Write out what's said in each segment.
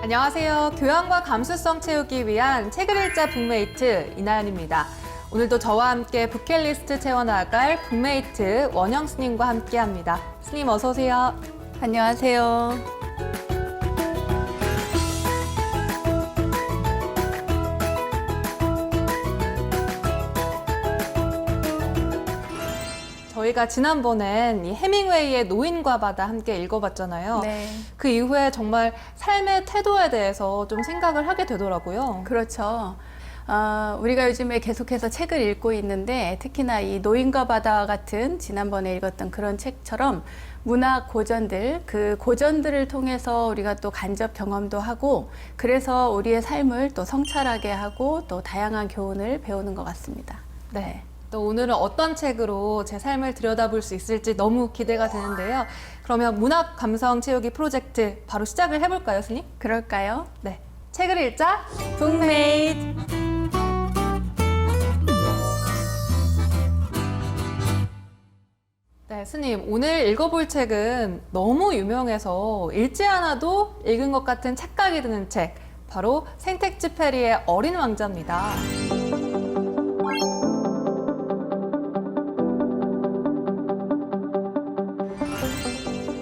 안녕하세요. 교양과 감수성 채우기 위한 책을 읽자 북메이트 이나연입니다. 오늘도 저와 함께 부켓리스트 채워나갈 북메이트 원영 스님과 함께합니다. 스님 어서 오세요. 안녕하세요. 저희가 지난번엔 이 해밍웨이의 노인과 바다 함께 읽어봤잖아요. 네. 그 이후에 정말 삶의 태도에 대해서 좀 생각을 하게 되더라고요. 그렇죠. 우리가 요즘에 계속해서 책을 읽고 있는데 특히나 이 노인과 바다 같은 지난번에 읽었던 그런 책처럼 문학 고전들, 그 고전들을 통해서 우리가 또 간접 경험도 하고 그래서 우리의 삶을 또 성찰하게 하고 또 다양한 교훈을 배우는 것 같습니다. 네. 또 오늘은 어떤 책으로 제 삶을 들여다볼 수 있을지 너무 기대가 되는데요. 그러면 문학 감성 채우기 프로젝트 바로 시작을 해볼까요, 스님? 그럴까요? 네. 책을 읽자. 북메이트. 네, 스님. 오늘 읽어볼 책은 너무 유명해서 읽지 않아도 읽은 것 같은 착각이 드는 책. 바로 생텍쥐페리의 어린 왕자입니다.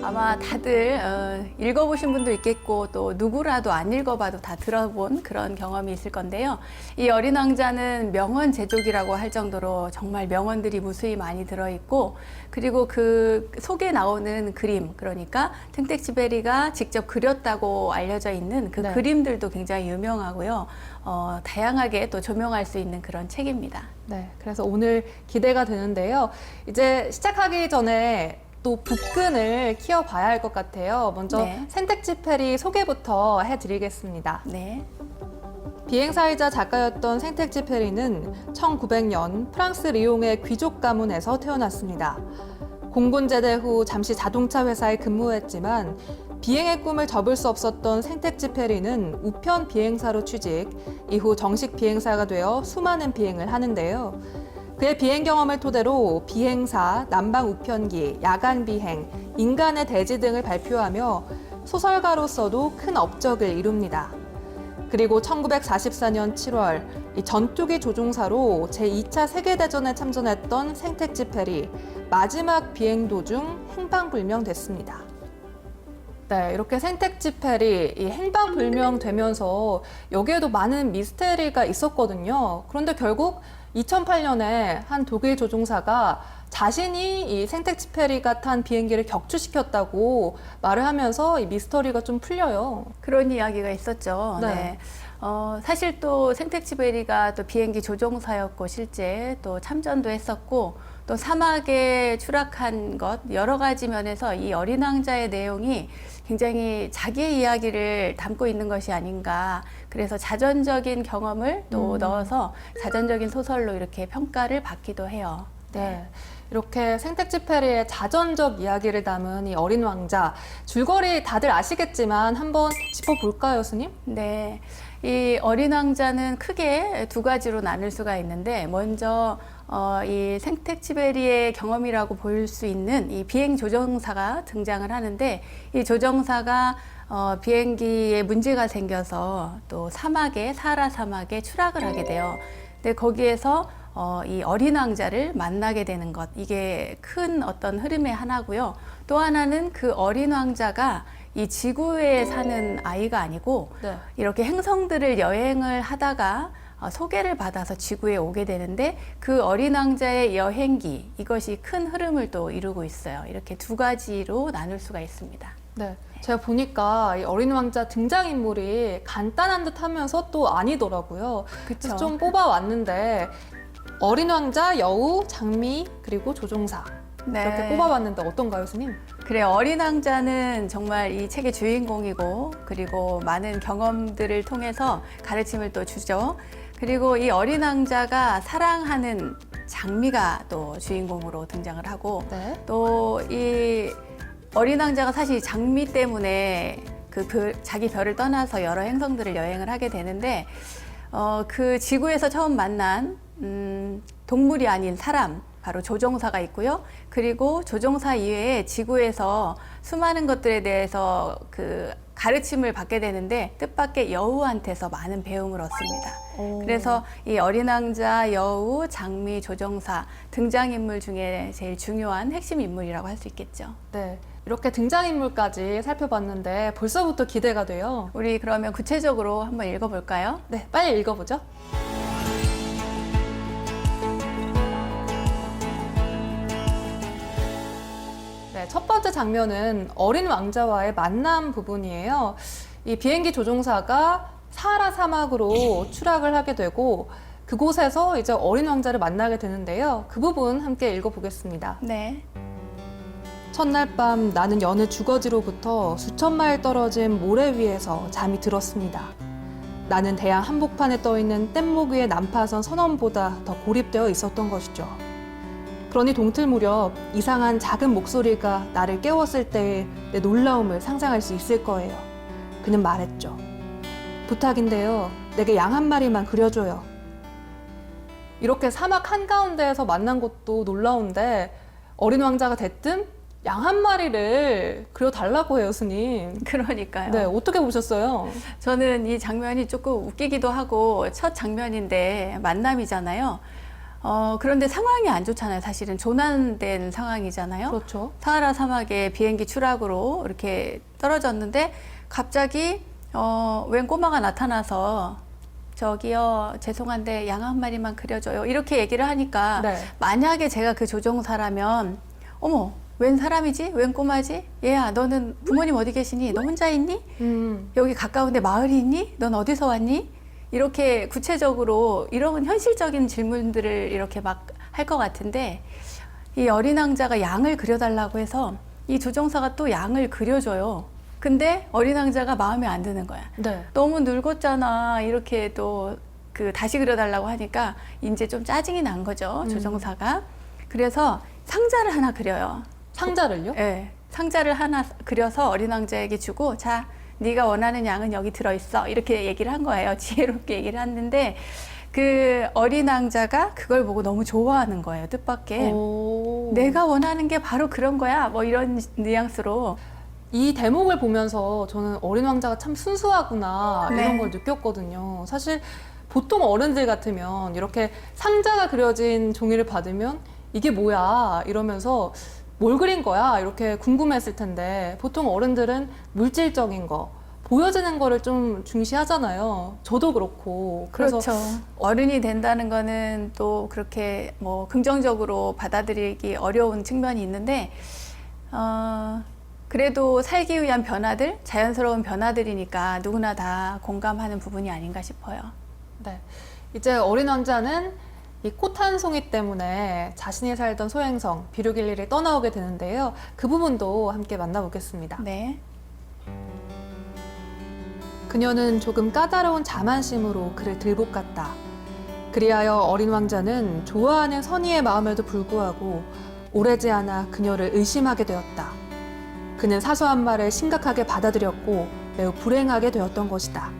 아마 다들 읽어보신 분도 있겠고 또 누구라도 안 읽어봐도 다 들어본 그런 경험이 있을 건데요. 이 어린 왕자는 명언 제조기라고 할 정도로 정말 명언들이 무수히 많이 들어있고 그리고 그 속에 나오는 그림, 그러니까 생텍쥐페리가 직접 그렸다고 알려져 있는 그 네. 그림들도 굉장히 유명하고요. 다양하게 또 조명할 수 있는 그런 책입니다. 네, 그래서 오늘 기대가 되는데요. 이제 시작하기 전에 또 북근을 키워봐야 할 것 같아요. 먼저 네. 생텍쥐페리 소개부터 해드리겠습니다. 네. 비행사이자 작가였던 생텍쥐페리는 1900년 프랑스 리옹의 귀족 가문에서 태어났습니다. 공군 제대 후 잠시 자동차 회사에 근무했지만 비행의 꿈을 접을 수 없었던 생텍쥐페리는 우편 비행사로 취직, 이후 정식 비행사가 되어 수많은 비행을 하는데요. 그의 비행 경험을 토대로 비행사, 난방 우편기, 야간 비행, 인간의 대지 등을 발표하며 소설가로서도 큰 업적을 이룹니다. 그리고 1944년 7월 이 전투기 조종사로 제2차 세계대전에 참전했던 생텍쥐페리, 마지막 비행 도중 행방불명됐습니다. 네, 이렇게 생텍쥐페리 이 행방불명되면서 여기에도 많은 미스테리가 있었거든요. 그런데 결국 2008년에 한 독일 조종사가 자신이 이 생텍쥐페리가 탄 비행기를 격추시켰다고 말을 하면서 이 미스터리가 좀 풀려요. 그런 이야기가 있었죠. 네. 네. 사실 또 생텍쥐페리가 또 비행기 조종사였고 실제 또 참전도 했었고 또 사막에 추락한 것 여러 가지 면에서 이 어린 왕자의 내용이 굉장히 자기의 이야기를 담고 있는 것이 아닌가. 그래서 자전적인 경험을 또 넣어서 자전적인 소설로 이렇게 평가를 받기도 해요. 네. 이렇게 생텍쥐페리의 자전적 이야기를 담은 이 어린 왕자, 줄거리 다들 아시겠지만 한번 짚어볼까요, 스님? 네. 이 어린 왕자는 크게 두 가지로 나눌 수가 있는데 먼저 이 생텍쥐페리의 경험이라고 볼 수 있는 이 비행 조종사가 등장을 하는데 이 조종사가 비행기에 문제가 생겨서 또 사하라 사막에 추락을 하게 돼요. 근데 거기에서 이 어린 왕자를 만나게 되는 것, 이게 큰 어떤 흐름의 하나고요. 또 하나는 그 어린 왕자가 이 지구에 사는 아이가 아니고 네. 이렇게 행성들을 여행을 하다가 소개를 받아서 지구에 오게 되는데 그 어린 왕자의 여행기, 이것이 큰 흐름을 또 이루고 있어요. 이렇게 두 가지로 나눌 수가 있습니다. 네. 제가 보니까 이 어린 왕자 등장인물이 간단한 듯 하면서 또 아니더라고요. 그래서 좀 뽑아왔는데 어린 왕자, 여우, 장미, 그리고 조종사 이렇게 뽑아봤는데 어떤가요, 스님? 그래요. 어린 왕자는 정말 이 책의 주인공이고 그리고 많은 경험들을 통해서 가르침을 또 주죠. 그리고 이 어린 왕자가 사랑하는 장미가 또 주인공으로 등장을 하고 네. 또 이 어린 왕자가 사실 장미 때문에 자기 별을 떠나서 여러 행성들을 여행을 하게 되는데 그 지구에서 처음 만난 동물이 아닌 사람, 바로 조종사가 있고요. 그리고 조종사 이외에 지구에서 수많은 것들에 대해서 가르침을 받게 되는데 뜻밖의 여우한테서 많은 배움을 얻습니다. 오. 그래서 이 어린 왕자, 여우, 장미, 조종사 등장인물 중에 제일 중요한 핵심 인물이라고 할 수 있겠죠. 네. 이렇게 등장인물까지 살펴봤는데 벌써부터 기대가 돼요. 우리 그러면 구체적으로 한번 읽어볼까요? 네, 빨리 읽어보죠. 네, 첫 번째 장면은 어린 왕자와의 만남 부분이에요. 이 비행기 조종사가 사하라 사막으로 추락을 하게 되고 그곳에서 이제 어린 왕자를 만나게 되는데요. 그 부분 함께 읽어보겠습니다. 네. 첫날 밤 나는 여느 주거지로부터 수천 마일 떨어진 모래 위에서 잠이 들었습니다. 나는 대양 한복판에 떠있는 뗏목 위의 난파선 선원보다 더 고립되어 있었던 것이죠. 그러니 동틀 무렵 이상한 작은 목소리가 나를 깨웠을 때의 내 놀라움을 상상할 수 있을 거예요. 그는 말했죠. 부탁인데요. 내게 양 한 마리만 그려줘요. 이렇게 사막 한가운데에서 만난 것도 놀라운데 어린 왕자가 대뜸 양 한 마리를 그려달라고 해요, 스님. 그러니까요. 네, 어떻게 보셨어요? 저는 이 장면이 조금 웃기기도 하고 첫 장면인데 만남이잖아요. 그런데 상황이 안 좋잖아요. 사실은 조난된 상황이잖아요. 그렇죠. 사하라 사막에 비행기 추락으로 이렇게 떨어졌는데 갑자기 웬 꼬마가 나타나서 저기요, 죄송한데 양 한 마리만 그려줘요. 이렇게 얘기를 하니까 네. 만약에 제가 그 조종사라면 어머, 웬 사람이지? 웬 꼬마지? 얘야, 너는 부모님 어디 계시니? 너 혼자 있니? 여기 가까운데 마을이 있니? 넌 어디서 왔니? 이렇게 구체적으로 이런 현실적인 질문들을 이렇게 막 할 것 같은데 이 어린 왕자가 양을 그려달라고 해서 이 조종사가 또 양을 그려줘요. 근데 어린 왕자가 마음에 안 드는 거야. 네. 너무 늙었잖아. 이렇게 또 그 다시 그려달라고 하니까 이제 좀 짜증이 난 거죠. 조종사가. 그래서 상자를 하나 그려요. 상자를요? 네, 상자를 하나 그려서 어린 왕자에게 주고 자, 네가 원하는 양은 여기 들어있어. 이렇게 얘기를 한 거예요. 지혜롭게 얘기를 했는데 그 어린 왕자가 그걸 보고 너무 좋아하는 거예요. 뜻밖의. 오. 내가 원하는 게 바로 그런 거야. 뭐 이런 뉘앙스로. 이 대목을 보면서 저는 어린 왕자가 참 순수하구나 네. 이런 걸 느꼈거든요. 사실 보통 어른들 같으면 이렇게 상자가 그려진 종이를 받으면 이게 뭐야 이러면서 뭘 그린 거야 이렇게 궁금했을 텐데 보통 어른들은 물질적인 거 보여지는 거를 좀 중시하잖아요. 저도 그렇고. 그래서 그렇죠. 어른이 된다는 거는 또 그렇게 뭐 긍정적으로 받아들이기 어려운 측면이 있는데 그래도 살기 위한 변화들, 자연스러운 변화들이니까 누구나 다 공감하는 부분이 아닌가 싶어요. 네. 이제 어린 왕자는 이 꽃 한 송이 때문에 자신이 살던 소행성 비루길리를 떠나오게 되는데요. 그 부분도 함께 만나보겠습니다. 네. 그녀는 조금 까다로운 자만심으로 그를 들볶았다. 그리하여 어린 왕자는 좋아하는 선의의 마음에도 불구하고 오래지 않아 그녀를 의심하게 되었다. 그는 사소한 말을 심각하게 받아들였고 매우 불행하게 되었던 것이다.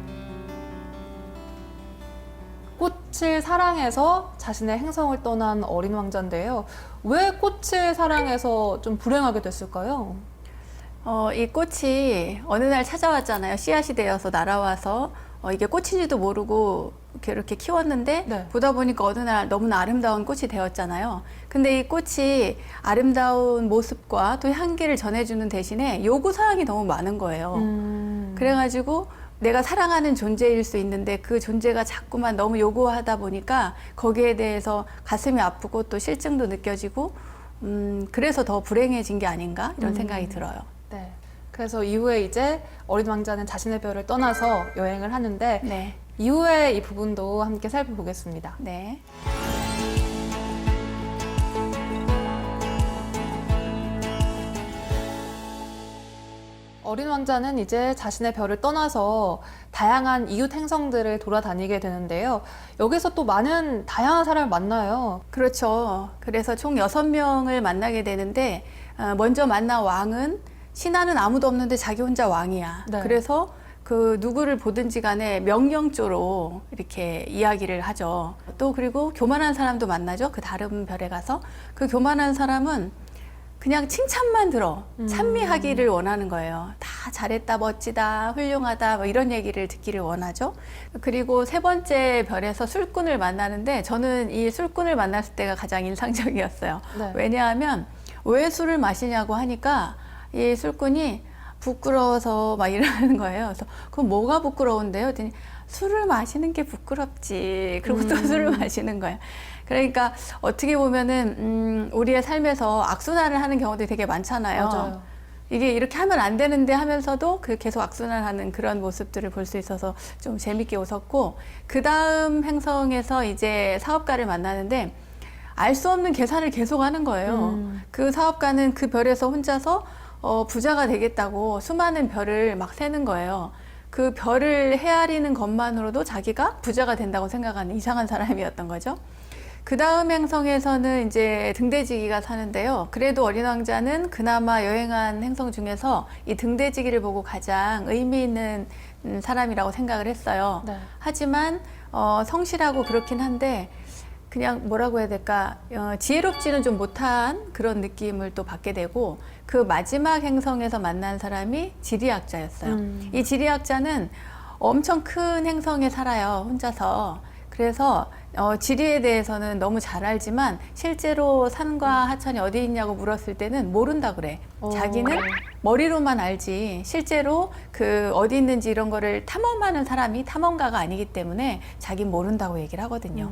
꽃을 사랑해서 자신의 행성을 떠난 어린 왕자인데요. 왜 꽃을 사랑해서 좀 불행하게 됐을까요? 이 꽃이 어느 날 찾아왔잖아요. 씨앗이 되어서 날아와서 이게 꽃인지도 모르고 이렇게 키웠는데 네. 보다 보니까 어느 날 너무나 아름다운 꽃이 되었잖아요. 근데 이 꽃이 아름다운 모습과 또 향기를 전해주는 대신에 요구사항이 너무 많은 거예요. 그래가지고 내가 사랑하는 존재일 수 있는데 그 존재가 자꾸만 너무 요구하다 보니까 거기에 대해서 가슴이 아프고 또 실증도 느껴지고 그래서 더 불행해진 게 아닌가 이런 생각이 들어요. 네. 그래서 이후에 이제 어린 왕자는 자신의 별을 떠나서 여행을 하는데 네. 이후에 이 부분도 함께 살펴보겠습니다. 네. 어린 왕자는 이제 자신의 별을 떠나서 다양한 이웃 행성들을 돌아다니게 되는데요. 여기서 또 많은 다양한 사람을 만나요. 그렇죠. 그래서 총 6명을 만나게 되는데 먼저 만난 왕은 신하는 아무도 없는데 자기 혼자 왕이야. 네. 그래서 그 누구를 보든지 간에 명령조로 이렇게 이야기를 하죠. 또 그리고 교만한 사람도 만나죠. 그 다른 별에 가서 그 교만한 사람은 그냥 칭찬만 들어 찬미하기를 원하는 거예요. 다 잘했다, 멋지다, 훌륭하다 뭐 이런 얘기를 듣기를 원하죠. 그리고 세 번째 별에서 술꾼을 만나는데 저는 이 술꾼을 만났을 때가 가장 인상적이었어요. 네. 왜냐하면 왜 술을 마시냐고 하니까 이 술꾼이 부끄러워서 막 이러는 거예요. 그래서 그럼 뭐가 부끄러운데요? 그랬더니 술을 마시는 게 부끄럽지. 그리고 또 술을 마시는 거예요. 그러니까 어떻게 보면은 우리의 삶에서 악순환을 하는 경우들이 되게 많잖아요. 맞아요. 이게 이렇게 하면 안 되는데 하면서도 그 계속 악순환하는 그런 모습들을 볼 수 있어서 좀 재밌게 웃었고, 그 다음 행성에서 이제 사업가를 만나는데 알 수 없는 계산을 계속 하는 거예요. 그 사업가는 그 별에서 혼자서 부자가 되겠다고 수많은 별을 막 세는 거예요. 그 별을 헤아리는 것만으로도 자기가 부자가 된다고 생각하는 이상한 사람이었던 거죠. 그 다음 행성에서는 이제 등대지기가 사는데요. 그래도 어린 왕자는 그나마 여행한 행성 중에서 이 등대지기를 보고 가장 의미 있는 사람이라고 생각을 했어요. 네. 하지만 성실하고 그렇긴 한데 그냥 뭐라고 해야 될까, 지혜롭지는 좀 못한 그런 느낌을 또 받게 되고, 그 마지막 행성에서 만난 사람이 지리학자였어요. 이 지리학자는 엄청 큰 행성에 살아요, 혼자서. 그래서 지리에 대해서는 너무 잘 알지만 실제로 산과 하천이 어디 있냐고 물었을 때는 모른다 그래. 자기는 머리로만 알지 실제로 그 어디 있는지 이런 거를 탐험하는 사람이 탐험가가 아니기 때문에 자기는 모른다고 얘기를 하거든요.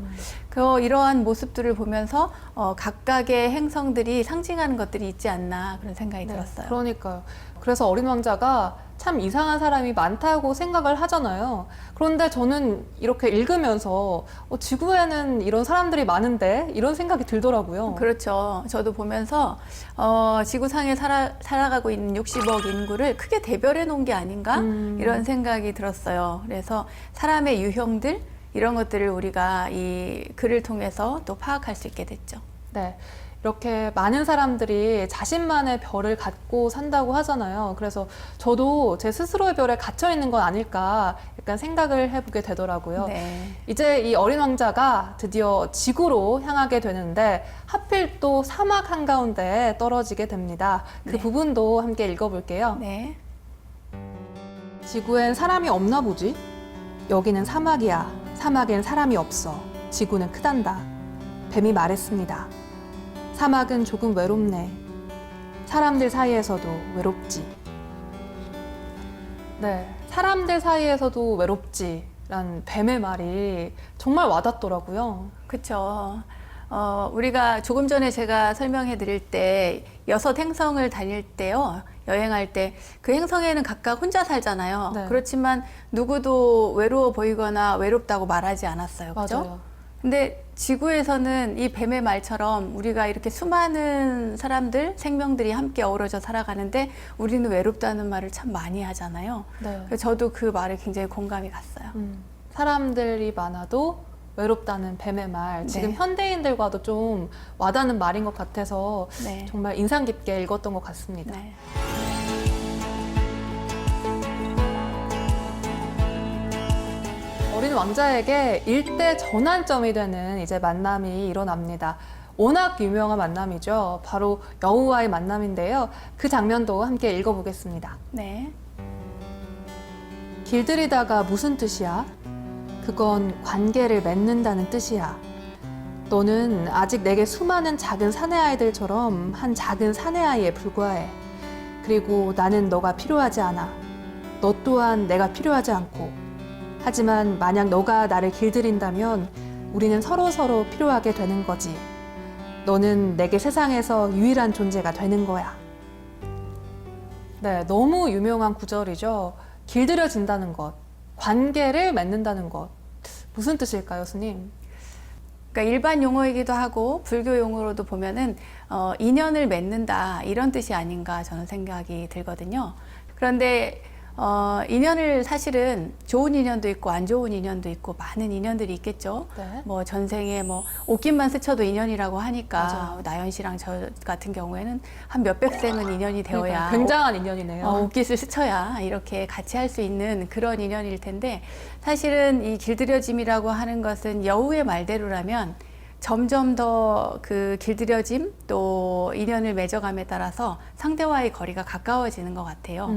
이러한 모습들을 보면서 각각의 행성들이 상징하는 것들이 있지 않나 그런 생각이 들었어요. 그러니까요. 그래서 어린 왕자가 참 이상한 사람이 많다고 생각을 하잖아요. 그런데 저는 이렇게 읽으면서 지구에는 이런 사람들이 많은데 이런 생각이 들더라고요. 그렇죠. 저도 보면서 지구상에 살아가고 있는 60억 인구를 크게 대별해 놓은 게 아닌가 이런 생각이 들었어요. 그래서 사람의 유형들 이런 것들을 우리가 이 글을 통해서 또 파악할 수 있게 됐죠. 네. 이렇게 많은 사람들이 자신만의 별을 갖고 산다고 하잖아요. 그래서 저도 제 스스로의 별에 갇혀 있는 건 아닐까 약간 생각을 해보게 되더라고요. 네. 이제 이 어린 왕자가 드디어 지구로 향하게 되는데 하필 또 사막 한가운데 떨어지게 됩니다. 그 네. 부분도 함께 읽어볼게요. 네. 지구엔 사람이 없나 보지? 여기는 사막이야. 사막엔 사람이 없어. 지구는 크단다. 뱀이 말했습니다. 사막은 조금 외롭네. 사람들 사이에서도 외롭지. 네, 사람들 사이에서도 외롭지라는 뱀의 말이 정말 와닿더라고요. 그렇죠. 우리가 조금 전에 제가 설명해 드릴 때 6행성을 다닐 때요. 여행할 때 그 행성에는 각각 혼자 살잖아요. 네. 그렇지만 누구도 외로워 보이거나 외롭다고 말하지 않았어요. 그죠? 맞아요. 근데 지구에서는 이 뱀의 말처럼 우리가 이렇게 수많은 사람들, 생명들이 함께 어우러져 살아가는데 우리는 외롭다는 말을 참 많이 하잖아요. 네. 그래서 저도 그 말에 굉장히 공감이 갔어요. 사람들이 많아도 외롭다는 뱀의 말, 지금 네. 현대인들과도 좀 와닿는 말인 것 같아서 네. 정말 인상 깊게 읽었던 것 같습니다. 네. 어린 왕자에게 일대 전환점이 되는 이제 만남이 일어납니다. 워낙 유명한 만남이죠. 바로 여우와의 만남인데요. 그 장면도 함께 읽어보겠습니다. 네. 길들이다가 무슨 뜻이야? 그건 관계를 맺는다는 뜻이야. 너는 아직 내게 수많은 작은 사내아이들처럼 한 작은 사내아이에 불과해. 그리고 나는 너가 필요하지 않아. 너 또한 내가 필요하지 않고. 하지만 만약 너가 나를 길들인다면 우리는 서로서로 필요하게 되는 거지. 너는 내게 세상에서 유일한 존재가 되는 거야. 네, 너무 유명한 구절이죠. 길들여진다는 것, 관계를 맺는다는 것. 무슨 뜻일까요, 스님? 그러니까 일반 용어이기도 하고 불교 용어로도 보면은 인연을 맺는다 이런 뜻이 아닌가 저는 생각이 들거든요. 그런데 인연을 사실은 좋은 인연도 있고 안 좋은 인연도 있고 많은 인연들이 있겠죠. 네. 뭐 전생에 뭐 옷깃만 스쳐도 인연이라고 하니까 맞아요. 나연 씨랑 저 같은 경우에는 한 몇백 생은 인연이 되어야 그러니까요. 굉장한 인연이네요. 옷깃을 스쳐야 이렇게 같이 할 수 있는 그런 인연일 텐데 사실은 이 길들여짐이라고 하는 것은 여우의 말대로라면 점점 더 그 길들여짐 또 인연을 맺어감에 따라서 상대와의 거리가 가까워지는 것 같아요.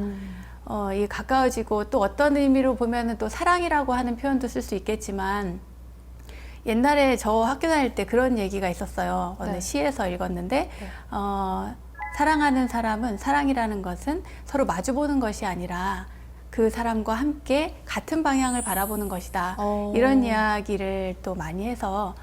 이 가까워지고 또 어떤 의미로 보면은 또 사랑이라고 하는 표현도 쓸 수 있겠지만 옛날에 저 학교 다닐 때 그런 얘기가 있었어요. 어느 네. 시에서 읽었는데 네. 사랑하는 사람은 사랑이라는 것은 서로 마주보는 것이 아니라 그 사람과 함께 같은 방향을 바라보는 것이다. 이런 이야기를 또 많이 해서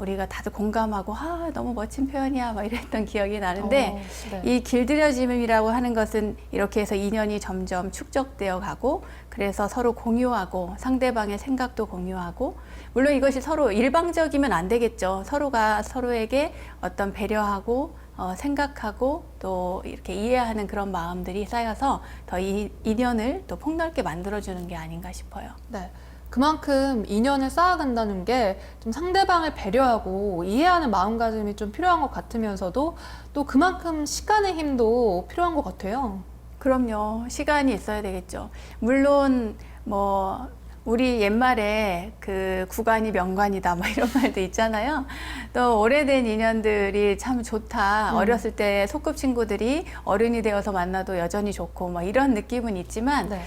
우리가 다들 공감하고 너무 멋진 표현이야 막 이랬던 기억이 나는데 네. 이 길들여짐이라고 하는 것은 이렇게 해서 인연이 점점 축적되어 가고 그래서 서로 공유하고 상대방의 생각도 공유하고 물론 이것이 서로 일방적이면 안 되겠죠. 서로가 서로에게 어떤 배려하고 생각하고 또 이렇게 이해하는 그런 마음들이 쌓여서 더 이 인연을 또 폭넓게 만들어주는 게 아닌가 싶어요. 네. 그만큼 인연을 쌓아간다는 게 좀 상대방을 배려하고 이해하는 마음가짐이 좀 필요한 것 같으면서도 또 그만큼 시간의 힘도 필요한 것 같아요. 그럼요. 시간이 있어야 되겠죠. 물론 뭐 우리 옛말에 그 구간이 명관이다 뭐 이런 말도 있잖아요. 또 오래된 인연들이 참 좋다. 어렸을 때 소꿉친구들이 어른이 되어서 만나도 여전히 좋고 뭐 이런 느낌은 있지만 네.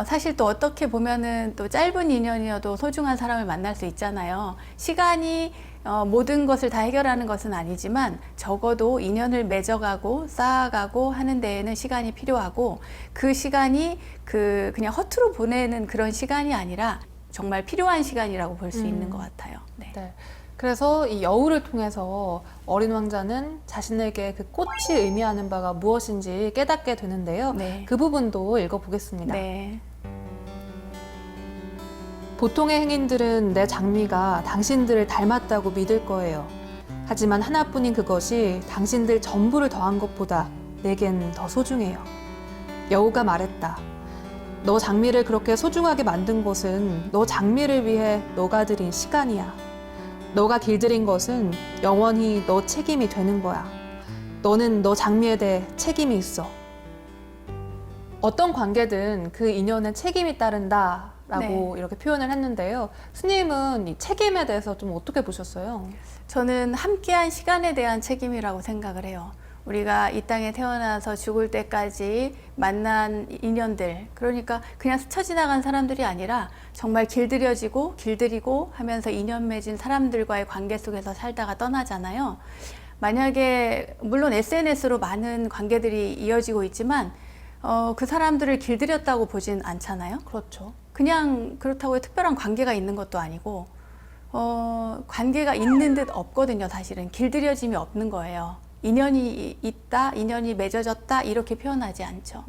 사실 또 어떻게 보면은 또 짧은 인연이어도 소중한 사람을 만날 수 있잖아요. 시간이 모든 것을 다 해결하는 것은 아니지만 적어도 인연을 맺어가고 쌓아가고 하는 데에는 시간이 필요하고 그 시간이 그냥 허투루 보내는 그런 시간이 아니라 정말 필요한 시간이라고 볼 수 있는 것 같아요. 네. 네. 그래서 이 여우를 통해서 어린 왕자는 자신에게 그 꽃이 의미하는 바가 무엇인지 깨닫게 되는데요. 네. 그 부분도 읽어보겠습니다. 네. 보통의 행인들은 내 장미가 당신들을 닮았다고 믿을 거예요. 하지만 하나뿐인 그것이 당신들 전부를 더한 것보다 내겐 더 소중해요. 여우가 말했다. 너 장미를 그렇게 소중하게 만든 것은 너 장미를 위해 너가 들인 시간이야. 너가 길들인 것은 영원히 너 책임이 되는 거야. 너는 너 장미에 대해 책임이 있어. 어떤 관계든 그 인연에 책임이 따른다. 라고 이렇게 표현을 했는데요. 스님은 이 책임에 대해서 좀 어떻게 보셨어요? 저는 함께한 시간에 대한 책임이라고 생각을 해요. 우리가 이 땅에 태어나서 죽을 때까지 만난 인연들, 그러니까 그냥 스쳐 지나간 사람들이 아니라 정말 길들여지고 길들이고 하면서 인연 맺은 사람들과의 관계 속에서 살다가 떠나잖아요. 만약에 물론 SNS로 많은 관계들이 이어지고 있지만 그 사람들을 길들였다고 보진 않잖아요. 그렇죠. 그냥 그렇다고 특별한 관계가 있는 것도 아니고 관계가 있는 듯 없거든요. 사실은 길들여짐이 없는 거예요. 인연이 있다, 인연이 맺어졌다 이렇게 표현하지 않죠.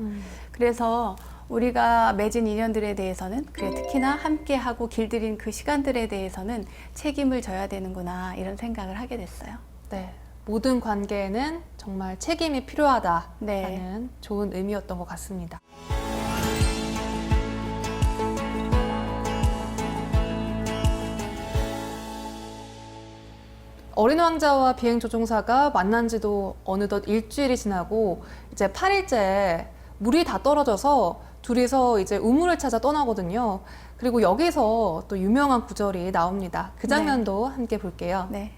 그래서 우리가 맺은 인연들에 대해서는 특히나 함께하고 길들인 그 시간들에 대해서는 책임을 져야 되는구나 이런 생각을 하게 됐어요. 네. 모든 관계에는 정말 책임이 필요하다라는 네. 좋은 의미였던 것 같습니다. 어린 왕자와 비행 조종사가 만난 지도 어느덧 일주일이 지나고 이제 8일째 물이 다 떨어져서 둘이서 이제 우물을 찾아 떠나거든요. 그리고 여기서 또 유명한 구절이 나옵니다. 그 장면도 함께 볼게요. 네.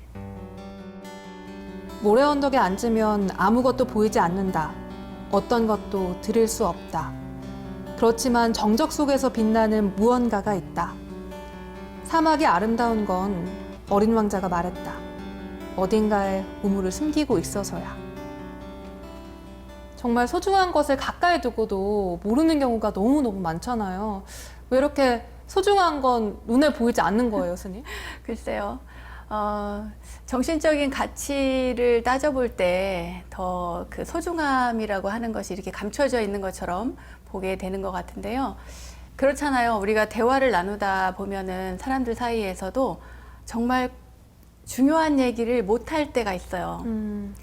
모래 언덕에 앉으면 아무것도 보이지 않는다. 어떤 것도 들을 수 없다. 그렇지만 정적 속에서 빛나는 무언가가 있다. 사막이 아름다운 건 어린 왕자가 말했다. 어딘가에 우물을 숨기고 있어서야. 정말 소중한 것을 가까이 두고도 모르는 경우가 너무너무 많잖아요. 왜 이렇게 소중한 건 눈에 보이지 않는 거예요, 스님? 글쎄요. 정신적인 가치를 따져볼 때 더 그 소중함이라고 하는 것이 이렇게 감춰져 있는 것처럼 보게 되는 것 같은데요. 그렇잖아요. 우리가 대화를 나누다 보면은 사람들 사이에서도 정말 중요한 얘기를 못할 때가 있어요.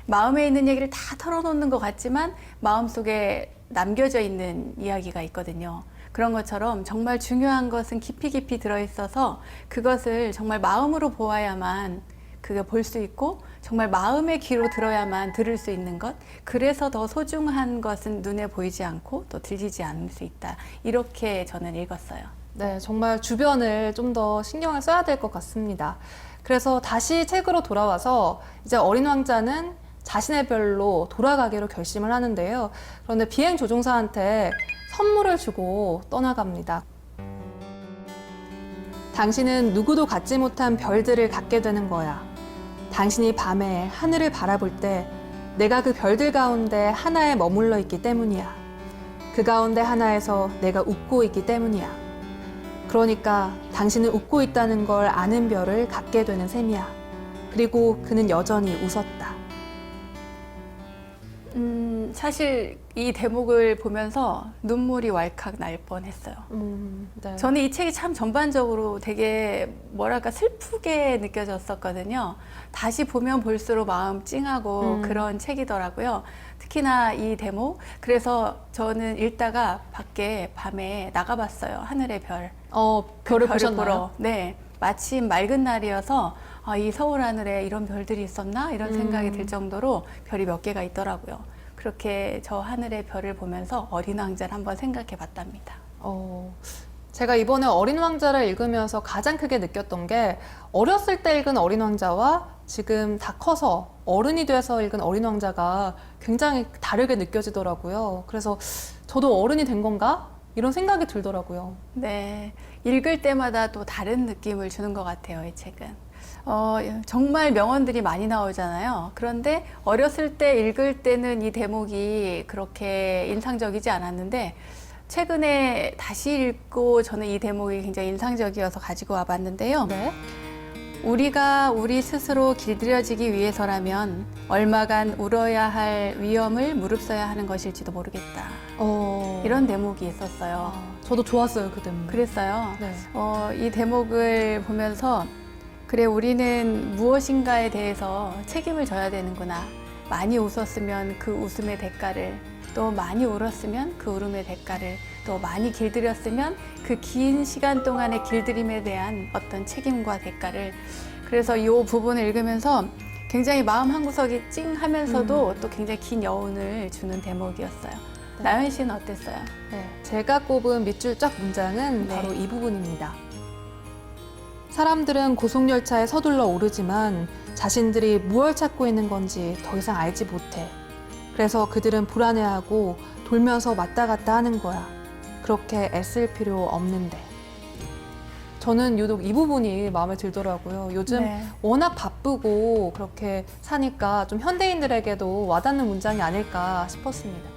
마음에 있는 얘기를 다 털어놓는 것 같지만 마음속에 남겨져 있는 이야기가 있거든요. 그런 것처럼 정말 중요한 것은 깊이 깊이 들어있어서 그것을 정말 마음으로 보아야만 그게 볼 수 있고 정말 마음의 귀로 들어야만 들을 수 있는 것. 그래서 더 소중한 것은 눈에 보이지 않고 또 들리지 않을 수 있다. 이렇게 저는 읽었어요. 네, 정말 주변을 좀 더 신경을 써야 될 것 같습니다. 그래서 다시 책으로 돌아와서 이제 어린 왕자는 자신의 별로 돌아가기로 결심을 하는데요. 그런데 비행 조종사한테 선물을 주고 떠나갑니다. 당신은 누구도 갖지 못한 별들을 갖게 되는 거야. 당신이 밤에 하늘을 바라볼 때 내가 그 별들 가운데 하나에 머물러 있기 때문이야. 그 가운데 하나에서 내가 웃고 있기 때문이야. 그러니까 당신은 웃고 있다는 걸 아는 별을 갖게 되는 셈이야. 그리고 그는 여전히 웃었다. 사실 이 대목을 보면서 눈물이 왈칵 날 뻔했어요. 네. 저는 이 책이 참 전반적으로 되게 뭐랄까 슬프게 느껴졌었거든요. 다시 보면 볼수록 마음 찡하고 그런 책이더라고요. 특히나 이 대목. 그래서 저는 읽다가 밖에 밤에 나가봤어요. 하늘의 별. 별을 별을 보셨나요? 보러. 네. 마침 맑은 날이어서 이 서울 하늘에 이런 별들이 있었나? 이런 생각이 들 정도로 별이 몇 개가 있더라고요. 그렇게 저 하늘의 별을 보면서 어린 왕자를 한번 생각해 봤답니다. 제가 이번에 어린 왕자를 읽으면서 가장 크게 느꼈던 게 어렸을 때 읽은 어린 왕자와 지금 다 커서 어른이 돼서 읽은 어린 왕자가 굉장히 다르게 느껴지더라고요. 그래서 저도 어른이 된 건가? 이런 생각이 들더라고요. 네. 읽을 때마다 또 다른 느낌을 주는 것 같아요, 이 책은. 정말 명언들이 많이 나오잖아요. 그런데 어렸을 때 읽을 때는 이 대목이 그렇게 인상적이지 않았는데 최근에 다시 읽고 저는 이 대목이 굉장히 인상적이어서 가지고 와봤는데요. 네. 우리가 우리 스스로 길들여지기 위해서라면 얼마간 울어야 할 위험을 무릅써야 하는 것일지도 모르겠다. 이런 대목이 있었어요. 저도 좋았어요, 그 대목. 그랬어요. 네. 이 대목을 보면서 그래, 우리는 무엇인가에 대해서 책임을 져야 되는구나. 많이 웃었으면 그 웃음의 대가를, 또 많이 울었으면 그 울음의 대가를, 또 많이 길들였으면 그 긴 시간 동안의 길들임에 대한 어떤 책임과 대가를. 그래서 이 부분을 읽으면서 굉장히 마음 한구석이 찡하면서도 또 굉장히 긴 여운을 주는 대목이었어요. 네. 나연 씨는 어땠어요? 네, 제가 꼽은 밑줄 쫙 문장은 네. 바로 이 부분입니다. 사람들은 고속열차에 서둘러 오르지만 자신들이 무엇을 찾고 있는 건지 더 이상 알지 못해. 그래서 그들은 불안해하고 돌면서 왔다 갔다 하는 거야. 그렇게 애쓸 필요 없는데. 저는 유독 이 부분이 마음에 들더라고요. 요즘 네. 워낙 바쁘고 그렇게 사니까 좀 현대인들에게도 와닿는 문장이 아닐까 싶었습니다.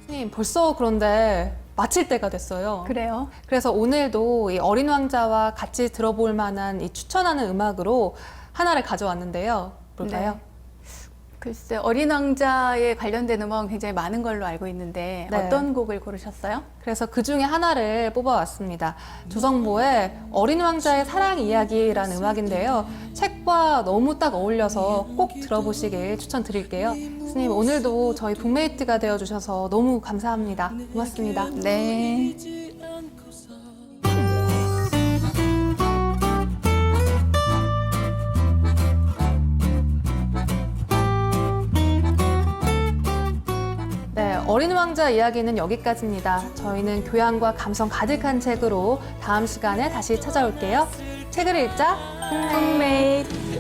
선생님, 벌써 그런데 마칠 때가 됐어요. 그래요? 그래서 오늘도 이 어린 왕자와 같이 들어볼 만한 이 추천하는 음악으로 하나를 가져왔는데요. 볼까요? 네. 글쎄, 어린 왕자에 관련된 음악은 굉장히 많은 걸로 알고 있는데 네. 어떤 곡을 고르셨어요? 그래서 그 중에 하나를 뽑아왔습니다. 조성모의 어린 왕자의 사랑 이야기라는 음악인데요. 책과 너무 딱 어울려서 꼭 들어보시길 추천드릴게요. 스님, 오늘도 저희 북메이트가 되어주셔서 너무 감사합니다. 고맙습니다. 네. 네, 어린 왕자 이야기는 여기까지입니다. 저희는 교양과 감성 가득한 책으로 다음 시간에 다시 찾아올게요. 책을 읽자. 북메이트.